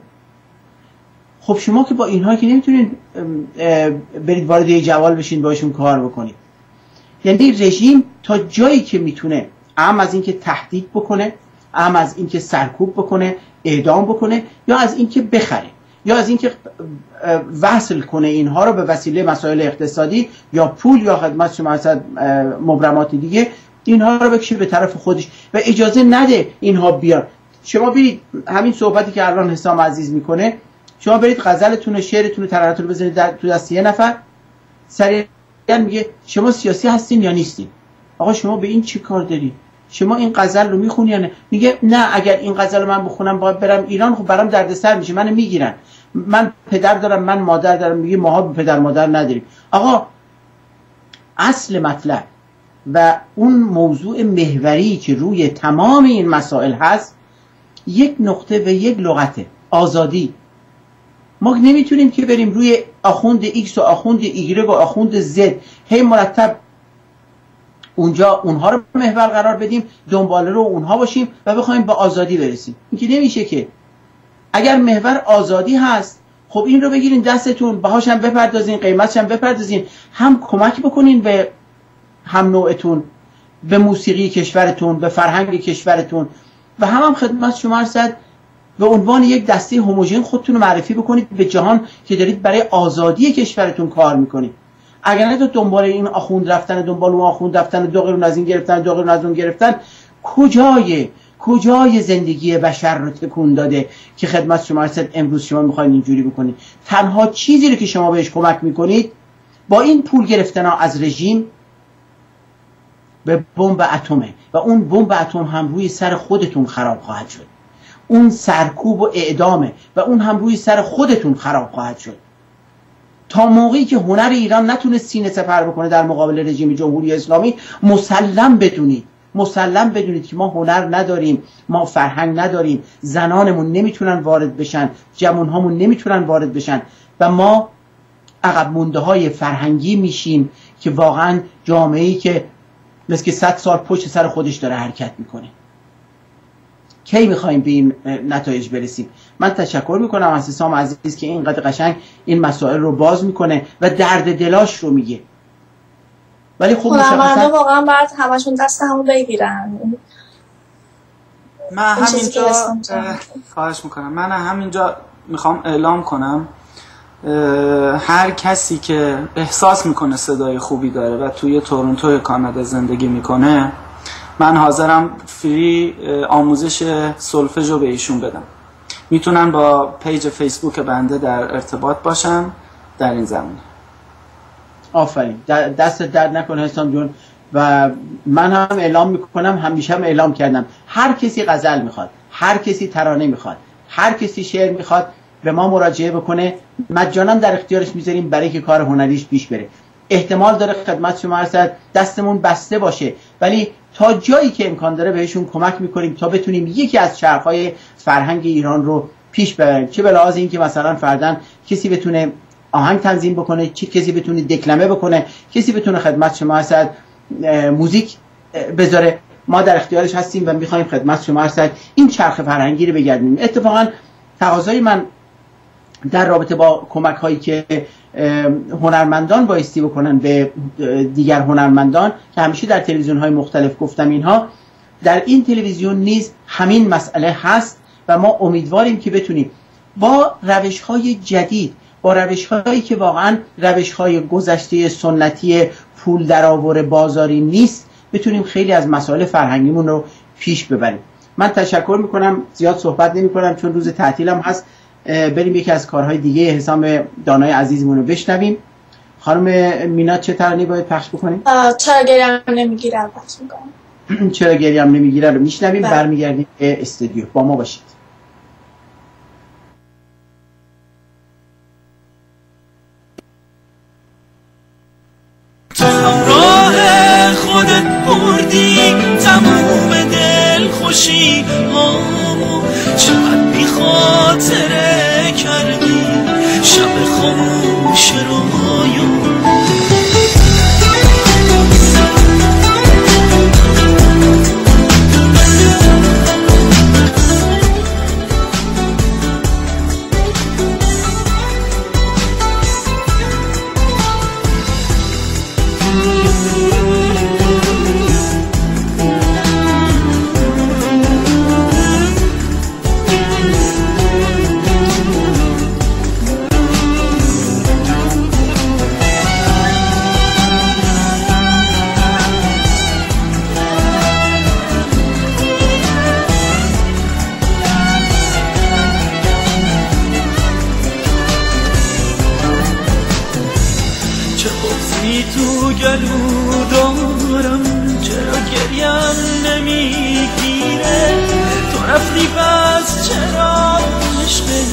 خب شما که با اینها که نمیتونین برید وارد یه جوال بشین باشون کار بکنید. یعنی رژیم تا جایی که میتونه، اهم از اینکه تهدید بکنه، اهم از اینکه سرکوب بکنه، اعدام بکنه، یا از اینکه بخره، یا از اینکه وصل کنه اینها رو به وسیله مسائل اقتصادی یا پول یا خدمت شما هستند مبرمات دیگه، اینها رو بکشه به طرف خودش و اجازه نده اینها بیان. شما برید همین صحبتی که الان حسام عزیز میکنه، شما برید غزلتون، شعرتون، ترانه‌تون رو بزنید تو دست یه نفر، سریع میگه شما سیاسی هستین یا نیستین؟ آقا شما به این چی کار داری؟ شما این غزل رو میخونی یا نه؟ میگه نه، اگر این غزل رو من بخونم باید برم ایران، خب برام دردسر میشه، منو میگیرن، من پدر دارم، من مادر دارم. میگه ماها پدر مادر نداریم. آقا اصل مطلب و اون موضوع محوری که روی تمام این مسائل هست یک نقطه و یک لغته: آزادی. ما نمیتونیم که بریم روی آخوند ایکس و آخوند ایگرگ و آخوند زد هی مرتب اونجا اونها رو محور قرار بدیم، دنباله رو اونها باشیم و بخوایم به آزادی برسیم. این که نمیشه که. اگر محور آزادی هست، خب این رو بگیرین دستتون، بهاش هم بپردازین، قیمتش هم بپردازین، هم کمک بکنین به هم نوعتون، به موسیقی کشورتون، به فرهنگ کشورتون، و هم خدمت شما هستند به عنوان یک دسته هوموژن خودتون رو معرفی بکنید به جهان که دارید برای آزادی کشورتون کار میکنید. اگر نه تو دنبال این آخوند رفتن، دنبال اون آخوند رفتن، دو قرون از این گرفتن، دو قرون از اون گرفتن، کجای زندگی بشر رو تکون داده که خدمت شما هستند امروز شما میخواید اینجوری بکنید؟ تنها چیزی رو که شما بهش کمک میکنید با این پول گرفتن ها از رژیم به بمب اتمه، و اون بمب اتم هم روی سر خودتون خراب خواهد شد. اون سرکوب و اعدامه و اون هم روی سر خودتون خراب خواهد شد. تا موقعی که هنر ایران نتونه سینه سپر بکنه در مقابل رژیم جمهوری اسلامی، مسلم بدونید که ما هنر نداریم، ما فرهنگ نداریم، زنانمون نمیتونن وارد بشن، جوانهامون نمیتونن وارد بشن و ما عقب مونده های فرهنگی میشیم که واقعا جامعه‌ای که مثل که 100 سال پشت سر خودش داره حرکت میکنه. کی میخوایم به این نتایج برسیم؟ من تشکر میکنم از حسام عزیز که اینقدر قشنگ این مسائل رو باز میکنه و درد دلاش رو میگه. ولی خب مشخصا واقعا باید همشون دست همون بگیرن. من همینجا خواهش میکنم، من همینجا میخوام اعلام کنم هر کسی که احساس میکنه صدای خوبی داره و توی تورنتو کانادا زندگی میکنه، من حاضرم فری آموزش سولفژ رو به ایشون بدم. میتونن با پیج فیسبوک بنده در ارتباط باشن در این زمینه. آفرین، دست درد نکنه حسام جون. و من هم اعلام میکنم، همیشه هم اعلام کردم، هر کسی غزل میخواد، هر کسی ترانه میخواد، هر کسی شعر میخواد به ما مراجعه بکنه، مجانا در اختیارش میذاریم برای که کار هنریش پیش بره. احتمال داره خدمت شما عرض دستمون بسته باشه، ولی تا جایی که امکان داره بهشون کمک میکنیم تا بتونیم یکی از چرخهای فرهنگ ایران رو پیش ببریم. چه به لحاظ این که مثلا فرداً کسی بتونه آهنگ تنظیم بکنه، کسی بتونه دکلمه بکنه، کسی بتونه خدمت شما عرض موزیک بذاره، ما در اختیارش هستیم و میخوایم خدمت شما عرض این چرخ فرهنگی رو بگردیم. اتفاقا تقاضای من در رابطه با کمک هایی که هنرمندان بایستی بکنن به دیگر هنرمندان که همیشه در تلویزیون های مختلف گفتم، اینها در این تلویزیون نیز همین مسئله هست و ما امیدواریم که بتونیم با روش های جدید، با روش هایی که واقعا روش های گذشته سنتی پول درآور بازاری نیست، بتونیم خیلی از مسائل فرهنگیمون رو پیش ببریم. من تشکر میکنم، زیاد صحبت نمی کنم چون روز تعطیلم هست. بریم یکی از کارهای دیگه حسام دانای عزیزمون رو بشنویم. خانم مینا چه ترانه‌ای باید پخش بکنیم؟ چرا گریم نمیگیره رو پخش میکنم. چرا گریم نمیگیره رو میشنویم. برمیگردیم به استودیو، با ما باشید. تو همراه خودت بردی تموم دل خوشی هامو، چقدر بی خاطره کردی شب خاموش رویامو. تو گلو دارم چرا گریم نمیگیره، تو رفتی پس چرا عشقت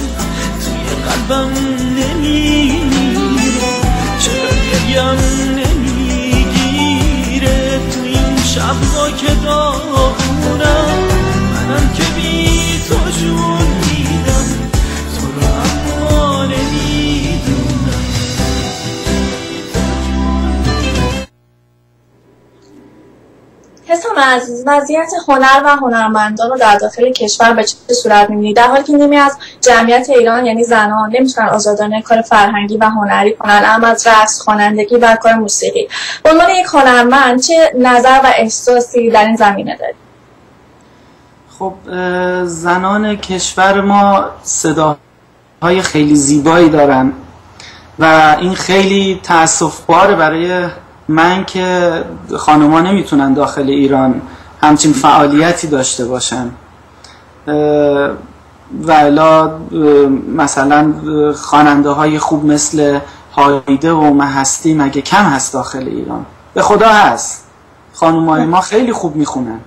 توی قلبم نمیره، چرا گریم نمیگیره تو این شبا که داغونم، منم که بی تو جون میدم تو رو اما نمیدونم. حسام عزیز، وضعیت هنر و هنرمندان رو در داخل کشور به چه صورت می‌بینید؟ در حالی که نیمی از جمعیت ایران یعنی زنان نمیتونن آزادانه کار فرهنگی و هنری کنن، اما از رقص، خوانندگی و کار موسیقی. به عنوان یک هنرمند چه نظر و احساسی در این زمینه دارید؟ خب زنان کشور ما صداهای خیلی زیبایی دارن و این خیلی تأسف‌باره برای من که خانوما نمیتونن داخل ایران همچین فعالیتی داشته باشن و الا مثلا خواننده های خوب مثل هایده و مهستی مگه کم هست داخل ایران؟ به خدا هست، خانومای ما خیلی خوب میخونن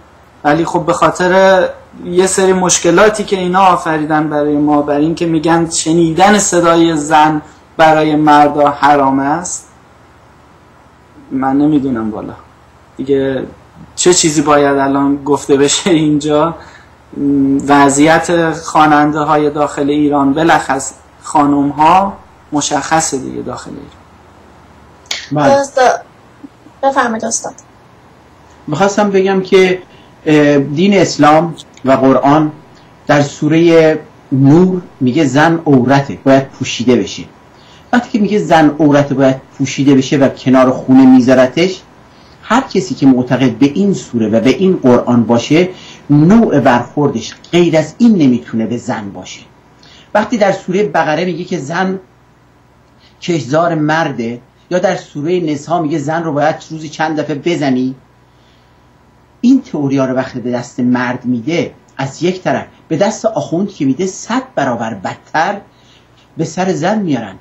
ولی خب به خاطر یه سری مشکلاتی که اینا آفریدن برای ما، برای این که میگن شنیدن صدای زن برای مردا حرام است، من نمیدونم والا دیگه چه چیزی باید الان گفته بشه اینجا. وضعیت خواننده های داخل ایران بلخص خانم ها مشخصه دیگه داخل ایران. بفرمایید استاد. میخواستم بگم که دین اسلام و قرآن در سوره نور میگه زن عورته، باید پوشیده بشه. وقتی که میگه زن عورته باید پوشیده بشه و کنار خونه میذارتش، هر کسی که معتقد به این سوره و به این قرآن باشه نوع برخوردش غیر از این نمیتونه به زن باشه. وقتی در سوره بقره میگه که زن کشزار مرده، یا در سوره نساء میگه زن رو باید روزی چند دفعه بزنی، این تئوریا رو وقتی به دست مرد میده، از یک طرف به دست آخوند که میده 100 برابر بدتر به سر زن میارن.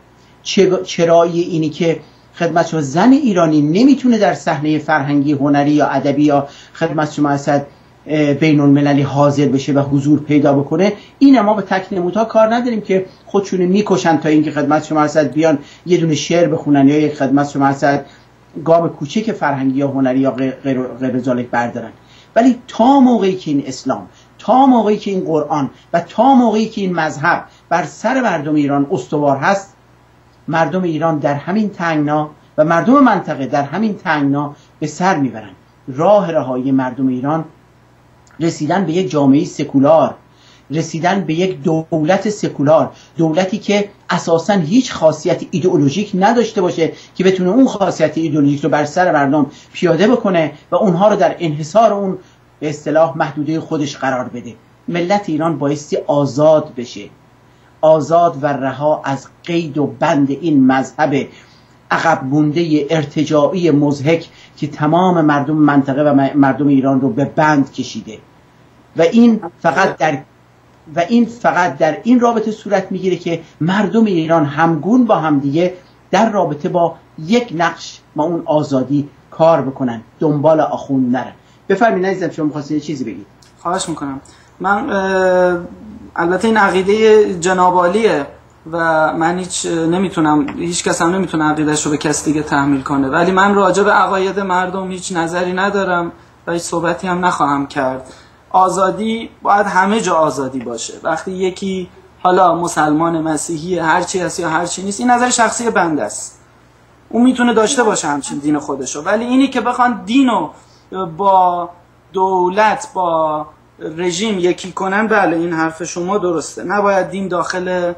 چرایی اینی که خدمت شما زن ایرانی نمیتونه در صحنه فرهنگی، هنری یا ادبی یا خدمت شما اصلا بین المللی حاضر بشه و حضور پیدا بکنه. این ما به تک نمودها کار نداریم که خودشونه میکشن تا اینکه خدمت شما اصلا بیان یه دونه شعر بخونن یا یک خدمت شما اصلا گام کوچیک فرهنگی یا هنری یا غیر ذالک بردارن. ولی تا موقعی که این اسلام، تا موقعی که این قرآن و تا موقعی که این مذهب بر سر مردم ایران استوار هست، مردم ایران در همین تنگنا و مردم منطقه در همین تنگنا به سر میبرن. راه رهایی مردم ایران رسیدن به یک جامعه سکولار، رسیدن به یک دولت سکولار، دولتی که اساساً هیچ خاصیت ایدئولوژیک نداشته باشه که بتونه اون خاصیت ایدئولوژیک رو بر سر مردم پیاده بکنه و اونها رو در انحصار اون به اصطلاح محدوده خودش قرار بده. ملت ایران بایستی آزاد بشه، آزاد و رها از قید و بند این مذهب عقب مونده ارتجاعی مضحک که تمام مردم منطقه و مردم ایران رو به بند کشیده. و این فقط در این رابطه صورت میگیره که مردم ایران همگون با همدیگه در رابطه با یک نقش و اون آزادی کار بکنن، دنبال آخوند نرن. بفرمایید عزیزم، شما می‌خواستید چیزی بگید؟ خواهش میکنم. من البته این عقیده جناب عالیه و من هیچ کس هم نمیتونه عقیده‌اش رو به کس دیگه تحمیل کنه، ولی من راجع به عقاید مردم هیچ نظری ندارم و هیچ صحبتی هم نخواهم کرد. آزادی باید همه جا آزادی باشه. وقتی یکی حالا مسلمان، مسیحی، هرچی هست یا هرچی نیست، این نظر شخصی بنده است، اون میتونه داشته باشه همچین دین خودشو. ولی اینی که بخوان دینو با دولت، با رژیم یکی کنن، بله این حرف شما درسته. نباید دین داخل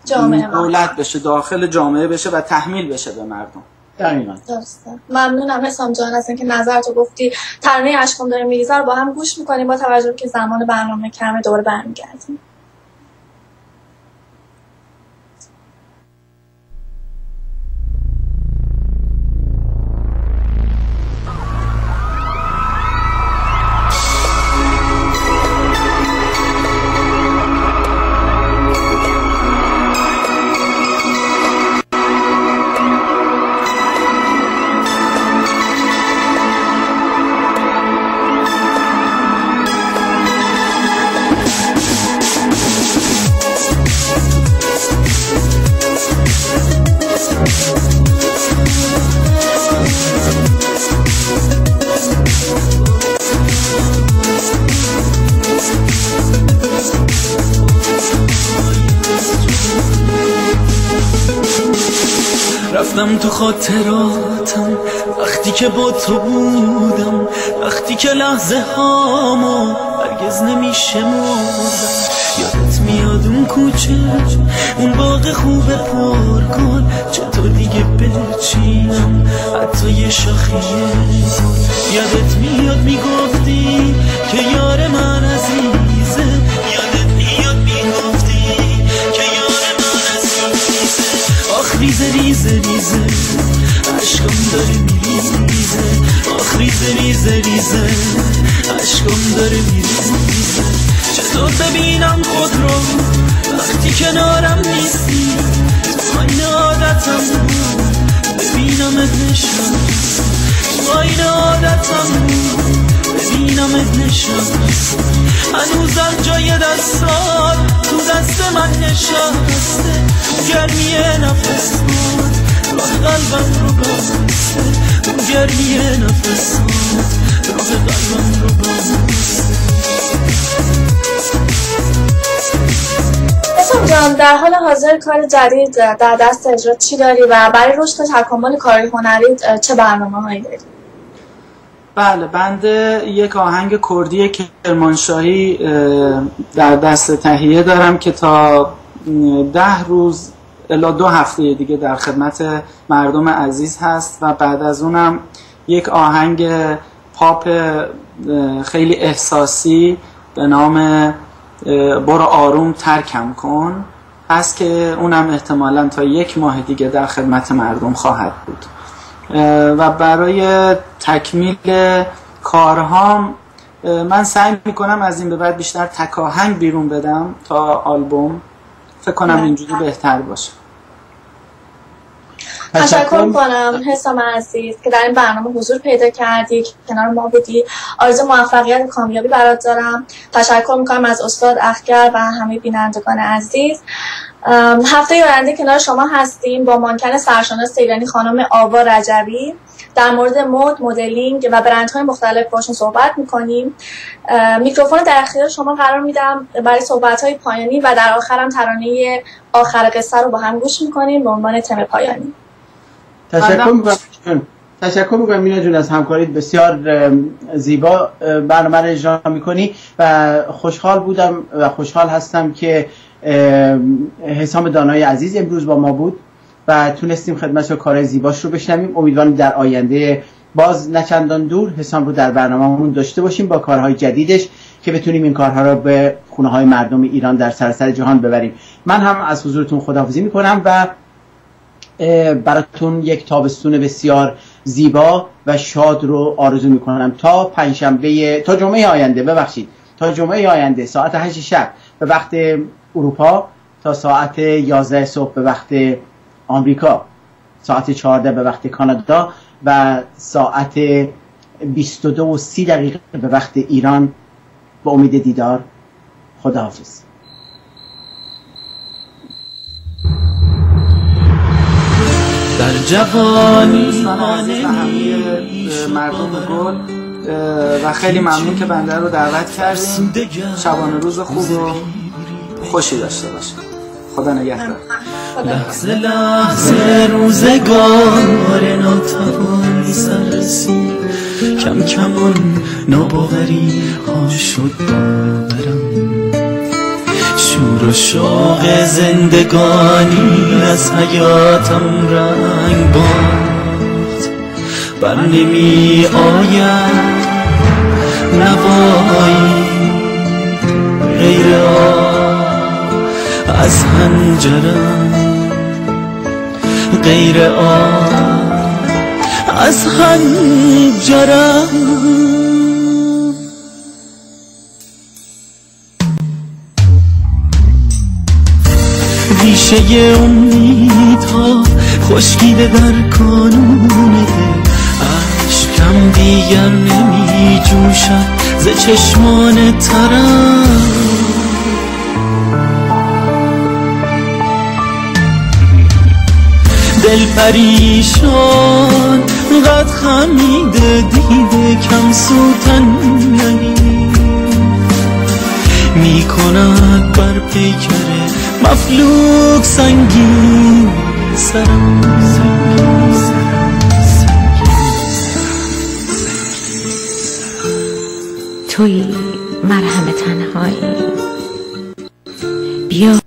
جامعه دولت بشه، داخل جامعه بشه و تحمیل بشه به مردم. دقیقاً. درسته. ممنونم حسام جان از اینکه نظرتو گفتی. ترانه اشکم داره میریزه رو با هم گوش میکنیم با توجه که زمان برنامه کمه، دوباره برمیگردیم. رفتم تو خاطراتم وقتی که با تو بودم، وقتی که لحظه هامو هرگز نمیشه مردم. یادت میاد اون کوچه، اون باغ خوب پرگل، چطور دیگه بچینم حتی یه شاخیه. یادت میاد میگفتی که یار من عزیزه، یادت میاد میگفتی که یار من عزیزه. آخ ریزه ریزه ریزه عشقم داره میریزه، آخ ریزه ریزه ریزه عشقم داره میریزه. چطور ببینم خود رو وقتی کنارم نیستی، تو آینه عادتم بود ببینم ادنشم، آینه عادتم ببینمت نشسته، هنوزم جای دستات تو دست من نشسته، گرمی نفسات راه قلبم رو بسته، گرمی نفسات راه قلبم رو بسته. حسام جان، در حال حاضر کار جدید در دست اجرا چی داری و برای رشد و تکامل کاری هنری چه برنامه‌هایی داری؟ بله، بنده یک آهنگ کردی کرمانشاهی در دست تهیه دارم که تا 10 روز الی 2 هفته دیگه در خدمت مردم عزیز هست و بعد از اونم یک آهنگ پاپ خیلی احساسی به نام برو آروم ترکم کن هست که اونم احتمالاً تا 1 ماه دیگه در خدمت مردم خواهد بود. و برای تکمیل کارهام من سعی میکنم از این به بعد بیشتر تک آهنگ بیرون بدم تا آلبوم. فکر کنم اینجوری بهتر باشه. تشکر میکنم حسام عزیز که در این برنامه حضور پیدا کردی، که کنار ما بودی. آرزوی موفقیت و کامیابی برات دارم. تشکر میکنم از استاد اخگر و همه بینندگان عزیز. هفته آینده کنار شما هستیم با مانکن سرشناس ایرانی خانم آوا رجبی. در مورد مد، مدلینگ و برندهای مختلف باشون صحبت میکنیم. میکروفون در اختیار شما قرار میدم برای صحبت‌های پایانی و در آخرم ترانه آخر قصه رو با هم گوش میکنیم به عنوان تم پایانی. تشکر میکنم مینا جون از همکاریت بسیار زیبا. برنامه رو اجرا میکنی و خوشحال بودم و خوشحال هستم که حسام دانای عزیز امروز با ما بود و تونستیم خدمتش و کارهای زیباش رو بشنویم. امیدوارم در آینده باز نه چندان دور حسام رو در برنامه‌مون داشته باشیم با کارهای جدیدش که بتونیم این کارها رو به خونه‌های مردم ایران در سراسر جهان ببریم. من هم از حضورتون خداحافظی میکنم و براتون یک تابستون بسیار زیبا و شاد رو آرزو میکنم تا جمعه آینده ساعت 8 شب به وقت اروپا تا ساعت 11 صبح به وقت آمریکا، ساعت 14 به وقت کانادا و ساعت 22:30 به وقت ایران. با امید دیدار، خداحافظ. در جوانی مردم گل و خیلی ممنون که بنده رو دعوت کردیم. شبانه روز خوب و خوشی داشته باشه. خدا نگهدار. لحظه لحظه روزگار ناتوان سرسی، کم کمان ناباوری ها شد باورم، شور و شوق زندگانی از حیاتم رنگ باخت، بر نمی آید نوایی غیر از هنجرم، غیر از هنجرم. ریشه امیدها خشکیده در کانون دل، عشقم دیگر نمی جوشد ز چشمان ترم، دل پریشان قد خمیده دیده کم سوتن می کند بر پیکر مفلوک سنگین سرم. توی مرهم تنهایی، بیا